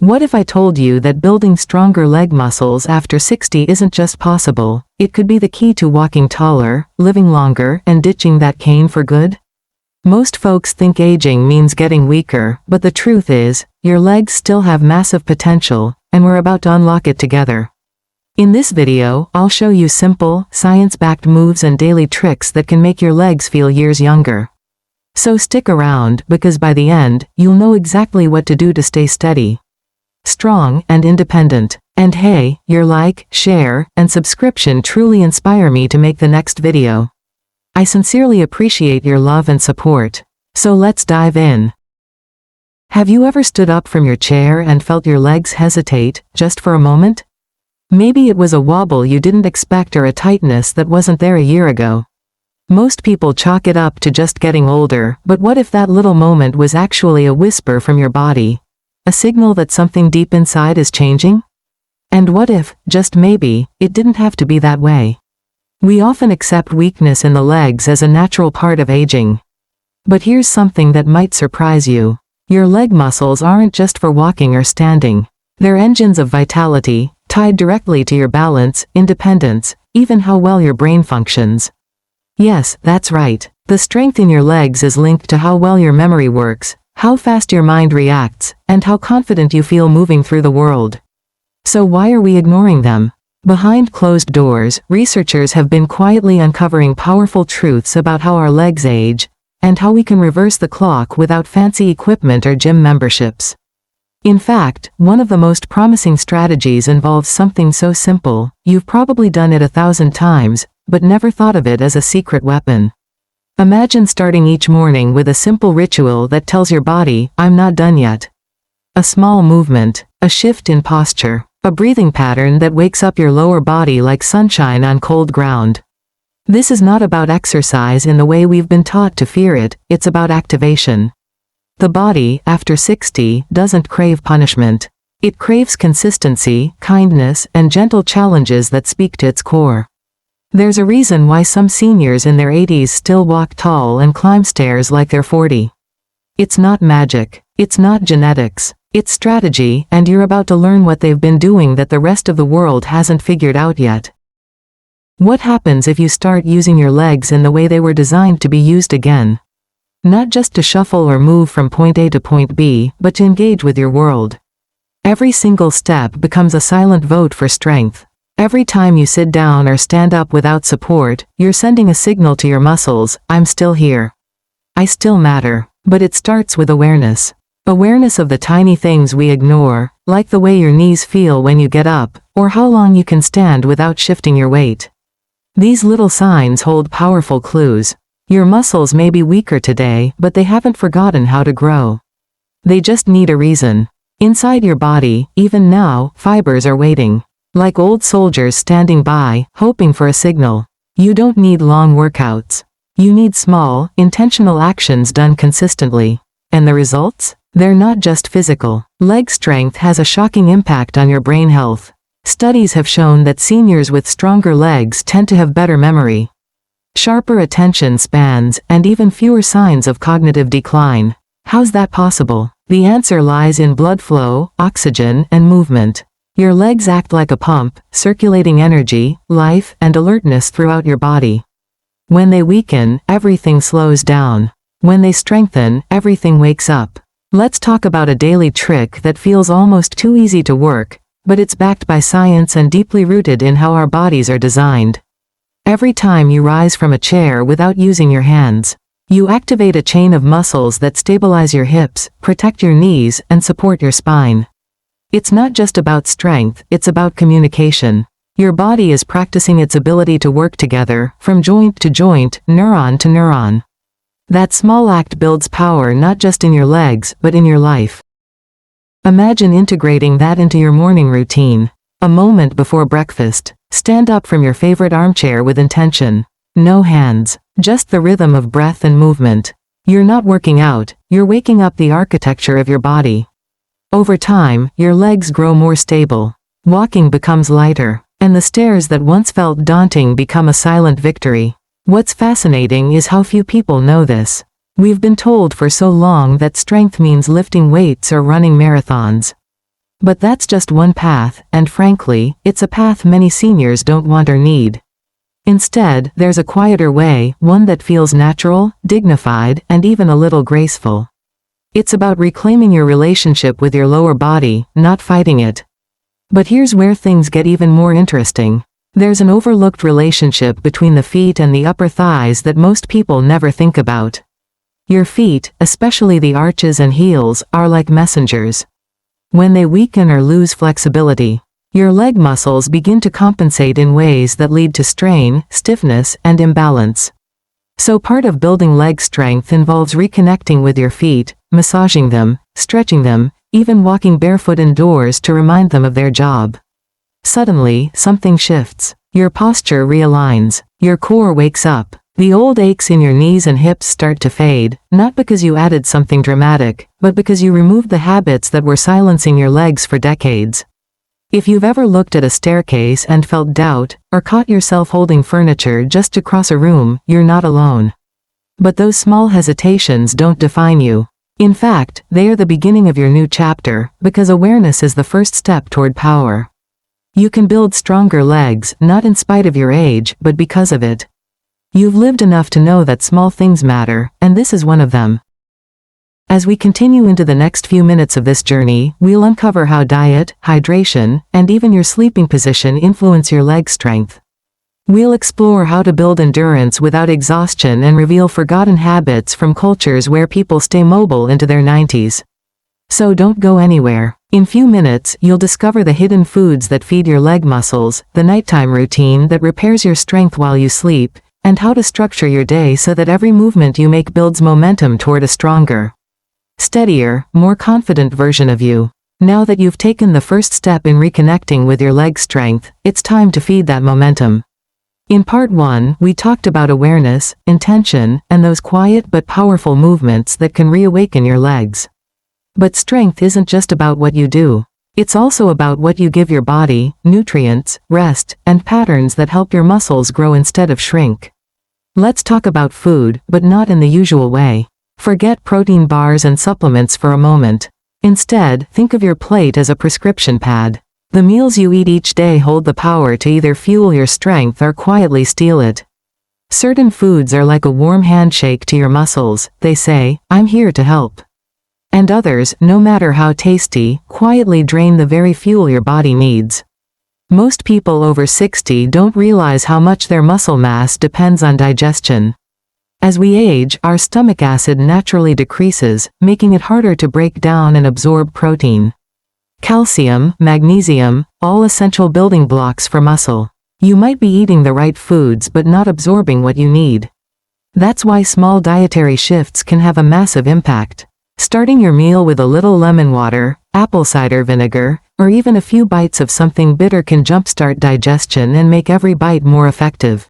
What if I told you that building stronger leg muscles after 60 isn't just possible, it could be the key to walking taller, living longer, and ditching that cane for good? Most folks think aging means getting weaker, but the truth is, your legs still have massive potential, and we're about to unlock it together. In this video, I'll show you simple, science-backed moves and daily tricks that can make your legs feel years younger. So stick around, because by the end, you'll know exactly what to do to stay steady, strong, and independent. And hey, your like, share, and subscription truly inspire me to make the next video. I sincerely appreciate your love and support. So let's dive in. Have you ever stood up from your chair and felt your legs hesitate, just for a moment? Maybe it was a wobble you didn't expect or a tightness that wasn't there a year ago. Most people chalk it up to just getting older, but what if that little moment was actually a whisper from your body? A signal that something deep inside is changing? And what if, just maybe, it didn't have to be that way? We often accept weakness in the legs as a natural part of aging. But here's something that might surprise you. Your leg muscles aren't just for walking or standing. They're engines of vitality, tied directly to your balance, independence, even how well your brain functions. Yes, that's right. The strength in your legs is linked to how well your memory works, how fast your mind reacts, and how confident you feel moving through the world. So why are we ignoring them? Behind closed doors, researchers have been quietly uncovering powerful truths about how our legs age, and how we can reverse the clock without fancy equipment or gym memberships. In fact, one of the most promising strategies involves something so simple, you've probably done it 1,000 times, but never thought of it as a secret weapon. Imagine starting each morning with a simple ritual that tells your body, I'm not done yet. A small movement, a shift in posture, a breathing pattern that wakes up your lower body like sunshine on cold ground. This is not about exercise in the way we've been taught to fear it, it's about activation. The body, after 60, doesn't crave punishment. It craves consistency, kindness, and gentle challenges that speak to its core. There's a reason why some seniors in their 80s still walk tall and climb stairs like they're 40. It's not magic. It's not genetics. It's strategy, and you're about to learn what they've been doing that the rest of the world hasn't figured out yet. What happens if you start using your legs in the way they were designed to be used again? Not just to shuffle or move from point A to point B, but to engage with your world. Every single step becomes a silent vote for strength. Every time you sit down or stand up without support, you're sending a signal to your muscles, I'm still here. I still matter. But it starts with awareness. Awareness of the tiny things we ignore, like the way your knees feel when you get up, or how long you can stand without shifting your weight. These little signs hold powerful clues. Your muscles may be weaker today, but they haven't forgotten how to grow. They just need a reason. Inside your body, even now, fibers are waiting. Like old soldiers standing by, hoping for a signal. You don't need long workouts. You need small, intentional actions done consistently. And the results? They're not just physical. Leg strength has a shocking impact on your brain health. Studies have shown that seniors with stronger legs tend to have better memory, sharper attention spans, and even fewer signs of cognitive decline. How's that possible? The answer lies in blood flow, oxygen, and movement. Your legs act like a pump, circulating energy, life, and alertness throughout your body. When they weaken, everything slows down. When they strengthen, everything wakes up. Let's talk about a daily trick that feels almost too easy to work, but it's backed by science and deeply rooted in how our bodies are designed. Every time you rise from a chair without using your hands, you activate a chain of muscles that stabilize your hips, protect your knees, and support your spine. It's not just about strength, it's about communication. Your body is practicing its ability to work together, from joint to joint, neuron to neuron. That small act builds power not just in your legs, but in your life. Imagine integrating that into your morning routine. A moment before breakfast, stand up from your favorite armchair with intention. No hands, just the rhythm of breath and movement. You're not working out, you're waking up the architecture of your body. Over time, your legs grow more stable. Walking becomes lighter, and the stairs that once felt daunting become a silent victory. What's fascinating is how few people know this. We've been told for so long that strength means lifting weights or running marathons. But that's just one path, and frankly, it's a path many seniors don't want or need. Instead, there's a quieter way, one that feels natural, dignified, and even a little graceful. It's about reclaiming your relationship with your lower body, not fighting it. But here's where things get even more interesting. There's an overlooked relationship between the feet and the upper thighs that most people never think about. Your feet, especially the arches and heels, are like messengers. When they weaken or lose flexibility, your leg muscles begin to compensate in ways that lead to strain, stiffness, and imbalance. So part of building leg strength involves reconnecting with your feet, massaging them, stretching them, even walking barefoot indoors to remind them of their job. Suddenly, something shifts. Your posture realigns. Your core wakes up. The old aches in your knees and hips start to fade, not because you added something dramatic, but because you removed the habits that were silencing your legs for decades. If you've ever looked at a staircase and felt doubt, or caught yourself holding furniture just to cross a room, you're not alone. But those small hesitations don't define you. In fact, they are the beginning of your new chapter, because awareness is the first step toward power. You can build stronger legs, not in spite of your age, but because of it. You've lived enough to know that small things matter, and this is one of them. As we continue into the next few minutes of this journey, we'll uncover how diet, hydration, and even your sleeping position influence your leg strength. We'll explore how to build endurance without exhaustion and reveal forgotten habits from cultures where people stay mobile into their 90s. So don't go anywhere. In few minutes, you'll discover the hidden foods that feed your leg muscles, the nighttime routine that repairs your strength while you sleep, and how to structure your day so that every movement you make builds momentum toward a stronger, steadier, more confident version of you. Now that you've taken the first step in reconnecting with your leg strength, it's time to feed that momentum. In part 1, we talked about awareness, intention, and those quiet but powerful movements that can reawaken your legs. But strength isn't just about what you do. It's also about what you give your body, nutrients, rest, and patterns that help your muscles grow instead of shrink. Let's talk about food, but not in the usual way. Forget protein bars and supplements for a moment. Instead, think of your plate as a prescription pad. The meals you eat each day hold the power to either fuel your strength or quietly steal it. Certain foods are like a warm handshake to your muscles. They say, "I'm here to help." And others, no matter how tasty, quietly drain the very fuel your body needs. Most people over 60 don't realize how much their muscle mass depends on digestion. As we age, our stomach acid naturally decreases, making it harder to break down and absorb protein. Calcium, magnesium, all essential building blocks for muscle. You might be eating the right foods but not absorbing what you need. That's why small dietary shifts can have a massive impact. Starting your meal with a little lemon water, apple cider vinegar, or even a few bites of something bitter can jumpstart digestion and make every bite more effective.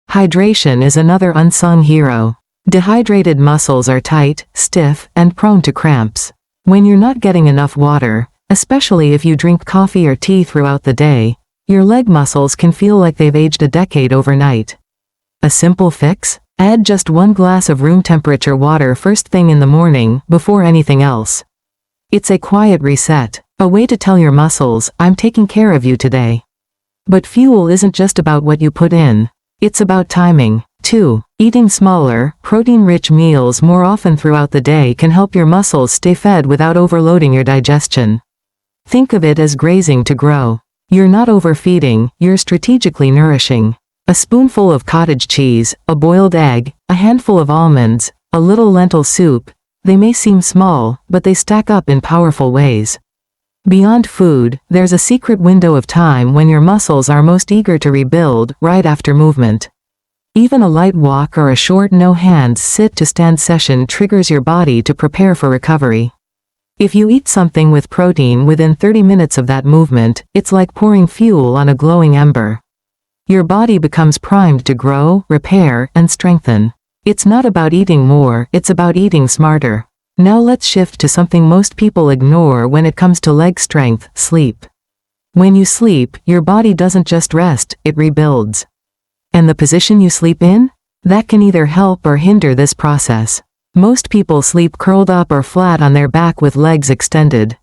Hydration is another unsung hero. Dehydrated muscles are tight, stiff, and prone to cramps. When you're not getting enough water, especially if you drink coffee or tea throughout the day, your leg muscles can feel like they've aged a decade overnight. A simple fix? Add just 1 glass of room temperature water first thing in the morning, before anything else. It's a quiet reset, a way to tell your muscles, "I'm taking care of you today." But fuel isn't just about what you put in. It's about timing, too. Eating smaller, protein-rich meals more often throughout the day can help your muscles stay fed without overloading your digestion. Think of it as grazing to grow. You're not overfeeding, you're strategically nourishing. A spoonful of cottage cheese, a boiled egg, a handful of almonds, a little lentil soup, they may seem small, but they stack up in powerful ways. Beyond food, there's a secret window of time when your muscles are most eager to rebuild, right after movement. Even a light walk or a short no-hands sit-to-stand session triggers your body to prepare for recovery. If you eat something with protein within 30 minutes of that movement, it's like pouring fuel on a glowing ember. Your body becomes primed to grow, repair, and strengthen. It's not about eating more, it's about eating smarter. Now let's shift to something most people ignore when it comes to leg strength: sleep. When you sleep, your body doesn't just rest, it rebuilds. And the position you sleep in? That can either help or hinder this process. Most people sleep curled up or flat on their back with legs extended.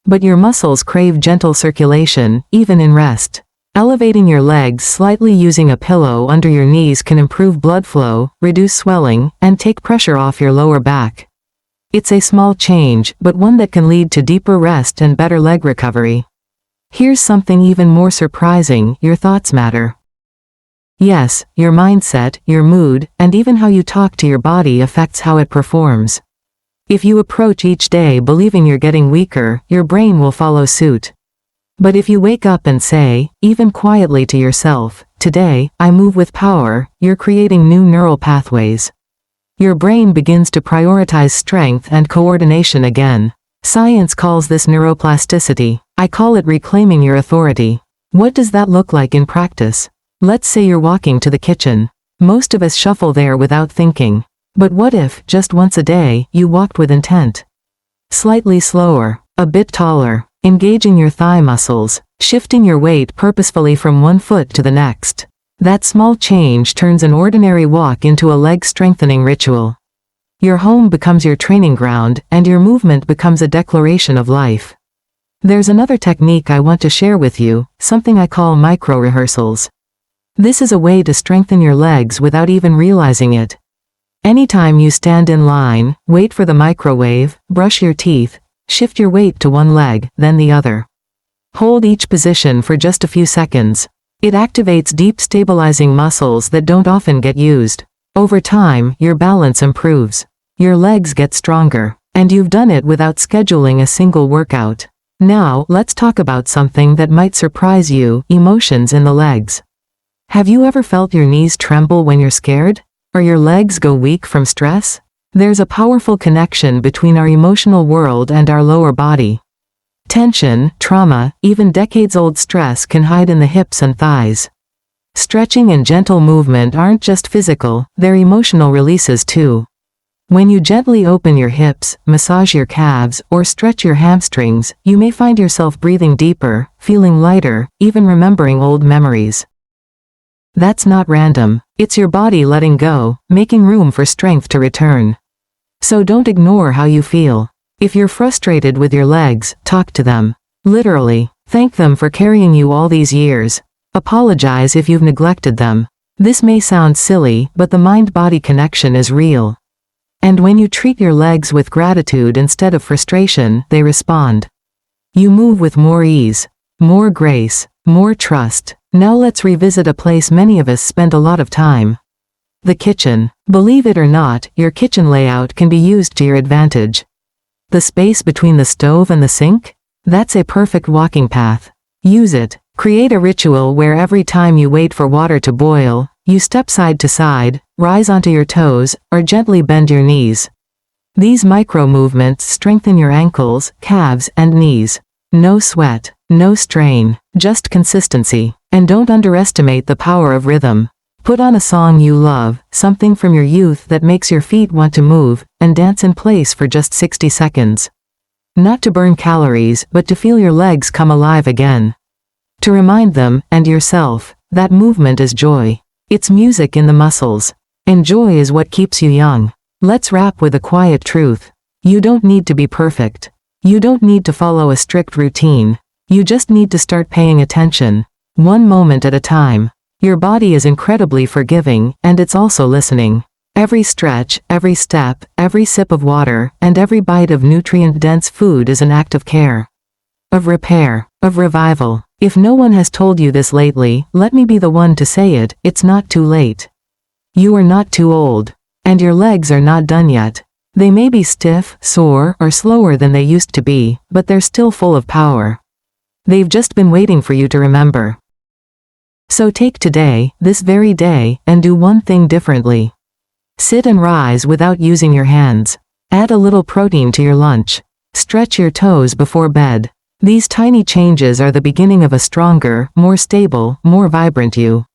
But your muscles crave gentle circulation, even in rest. Elevating your legs slightly using a pillow under your knees can improve blood flow, reduce swelling, and take pressure off your lower back. It's a small change, but one that can lead to deeper rest and better leg recovery. Here's something even more surprising: your thoughts matter. Yes, your mindset, your mood, and even how you talk to your body affects how it performs. If you approach each day believing you're getting weaker, your brain will follow suit. But if you wake up and say, even quietly to yourself, "Today, I move with power," you're creating new neural pathways. Your brain begins to prioritize strength and coordination again. Science calls this neuroplasticity. I call it reclaiming your authority. What does that look like in practice? Let's say you're walking to the kitchen. Most of us shuffle there without thinking. But what if, just once a day, you walked with intent? Slightly slower, a bit taller, engaging your thigh muscles, shifting your weight purposefully from one foot to the next. That small change turns an ordinary walk into a leg-strengthening ritual. Your home becomes your training ground, and your movement becomes a declaration of life. There's another technique I want to share with you, something I call micro-rehearsals. This is a way to strengthen your legs without even realizing it. Anytime you stand in line, wait for the microwave, brush your teeth, shift your weight to one leg, then the other. Hold each position for just a few seconds. It activates deep stabilizing muscles that don't often get used. Over time, your balance improves. Your legs get stronger. And you've done it without scheduling a single workout. Now, let's talk about something that might surprise you: emotions in the legs. Have you ever felt your knees tremble when you're scared? Or your legs go weak from stress? There's a powerful connection between our emotional world and our lower body. Tension, trauma, even decades-old stress can hide in the hips and thighs. Stretching and gentle movement aren't just physical, they're emotional releases too. When you gently open your hips, massage your calves, or stretch your hamstrings, you may find yourself breathing deeper, feeling lighter, even remembering old memories. That's not random. It's your body letting go, making room for strength to return. So don't ignore how you feel. If you're frustrated with your legs, talk to them. Literally. Thank them for carrying you all these years. Apologize if you've neglected them. This may sound silly, but the mind-body connection is real. And when you treat your legs with gratitude instead of frustration, they respond. You move with more ease, more grace, more trust. Now let's revisit a place many of us spend a lot of time. The kitchen. Believe it or not, your kitchen layout can be used to your advantage. The space between the stove and the sink? That's a perfect walking path. Use it. Create a ritual where every time you wait for water to boil, you step side to side, rise onto your toes, or gently bend your knees. These micro movements strengthen your ankles, calves, and knees. No sweat, no strain, just consistency. And don't underestimate the power of rhythm. Put on a song you love, something from your youth that makes your feet want to move, and dance in place for just 60 seconds. Not to burn calories, but to feel your legs come alive again. To remind them, and yourself, that movement is joy. It's music in the muscles. And joy is what keeps you young. Let's wrap with a quiet truth. You don't need to be perfect. You don't need to follow a strict routine. You just need to start paying attention. One moment at a time. Your body is incredibly forgiving, and it's also listening. Every stretch, every step, every sip of water, and every bite of nutrient-dense food is an act of care. Of repair. Of revival. If no one has told you this lately, let me be the one to say it: it's not too late. You are not too old. And your legs are not done yet. They may be stiff, sore, or slower than they used to be, but they're still full of power. They've just been waiting for you to remember. So take today, this very day, and do one thing differently. Sit and rise without using your hands. Add a little protein to your lunch. Stretch your toes before bed. These tiny changes are the beginning of a stronger, more stable, more vibrant you.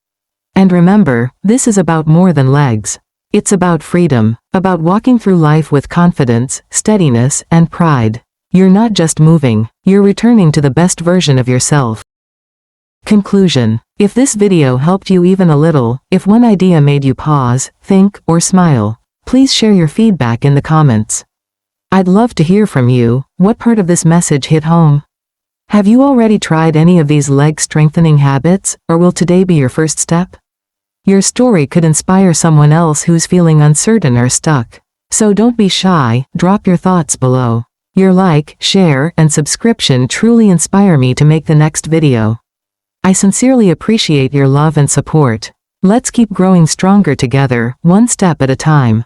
And remember, this is about more than legs. It's about freedom, about walking through life with confidence, steadiness, and pride. You're not just moving, you're returning to the best version of yourself. Conclusion. If this video helped you even a little, if one idea made you pause, think, or smile, please share your feedback in the comments. I'd love to hear from you. What part of this message hit home? Have you already tried any of these leg strengthening habits, or will today be your first step? Your story could inspire someone else who's feeling uncertain or stuck. So don't be shy, drop your thoughts below. Your like, share, and subscription truly inspire me to make the next video. I sincerely appreciate your love and support. Let's keep growing stronger together, one step at a time.